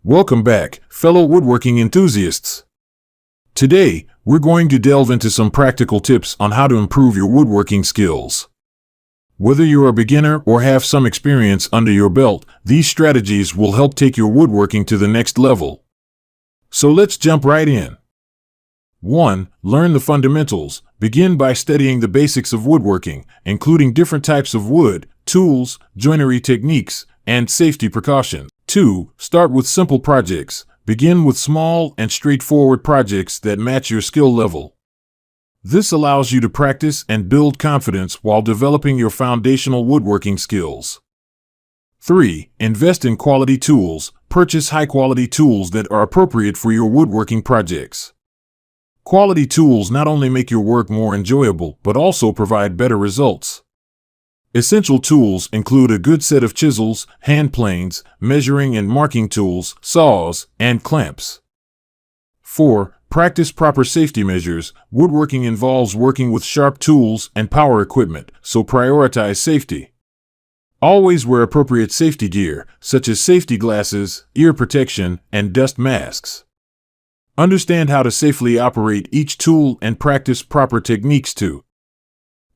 Welcome back, fellow woodworking enthusiasts. Today, we're going to delve into some practical tips on how to improve your woodworking skills. Whether you're a beginner or have some experience under your belt, these strategies will help take your woodworking to the next level. So let's jump right in. 1. Learn the fundamentals. Begin by studying the basics of woodworking, including different types of wood, tools, joinery techniques, and safety precautions. 2. Start with simple projects. Begin with small and straightforward projects that match your skill level. This allows you to practice and build confidence while developing your foundational woodworking skills. 3. Invest in quality tools. Purchase high-quality tools that are appropriate for your woodworking projects. Quality tools not only make your work more enjoyable, but also provide better results. Essential tools include a good set of chisels, hand planes, measuring and marking tools, saws, and clamps. 4. Practice proper safety measures. Woodworking involves working with sharp tools and power equipment, so prioritize safety. Always wear appropriate safety gear, such as safety glasses, ear protection, and dust masks. Understand how to safely operate each tool and practice proper techniques to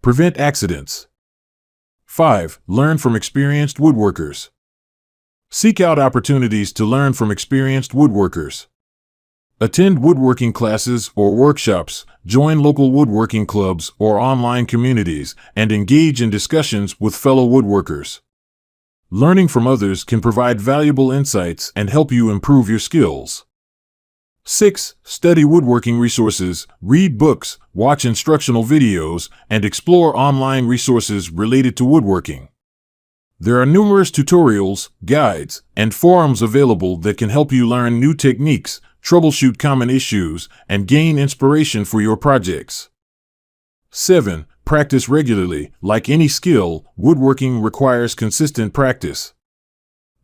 prevent accidents. 5. Learn from experienced woodworkers. Seek out opportunities to learn from experienced woodworkers. Attend woodworking classes or workshops, join local woodworking clubs or online communities, and engage in discussions with fellow woodworkers. Learning from others can provide valuable insights and help you improve your skills. 6. Study woodworking resources. Read books, watch instructional videos, and explore online resources related to woodworking. There are numerous tutorials, guides, and forums available that can help you learn new techniques, troubleshoot common issues, and gain inspiration for your projects. 7. Practice regularly. Like any skill, woodworking requires consistent practice.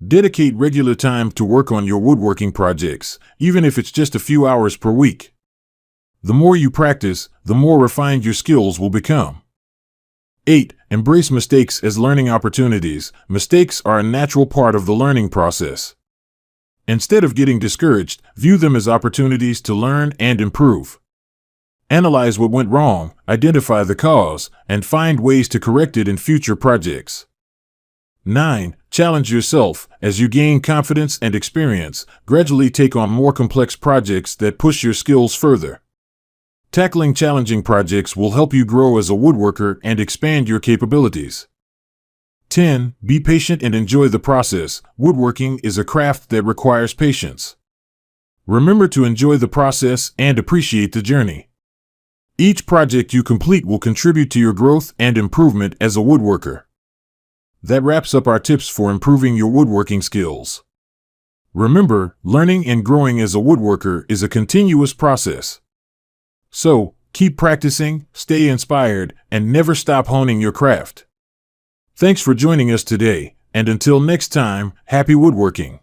Dedicate regular time to work on your woodworking projects, even if it's just a few hours per week. The more you practice, the more refined your skills will become. 8. Embrace mistakes as learning opportunities. Mistakes are a natural part of the learning process. Instead of getting discouraged, view them as opportunities to learn and improve. Analyze what went wrong, identify the cause, and find ways to correct it in future projects. 9. Challenge yourself. As you gain confidence and experience, gradually take on more complex projects that push your skills further. Tackling challenging projects will help you grow as a woodworker and expand your capabilities. 10. Be patient and enjoy the process. Woodworking is a craft that requires patience. Remember to enjoy the process and appreciate the journey. Each project you complete will contribute to your growth and improvement as a woodworker. That wraps up our tips for improving your woodworking skills. Remember, learning and growing as a woodworker is a continuous process. So, keep practicing, stay inspired, and never stop honing your craft. Thanks for joining us today, and until next time, happy woodworking.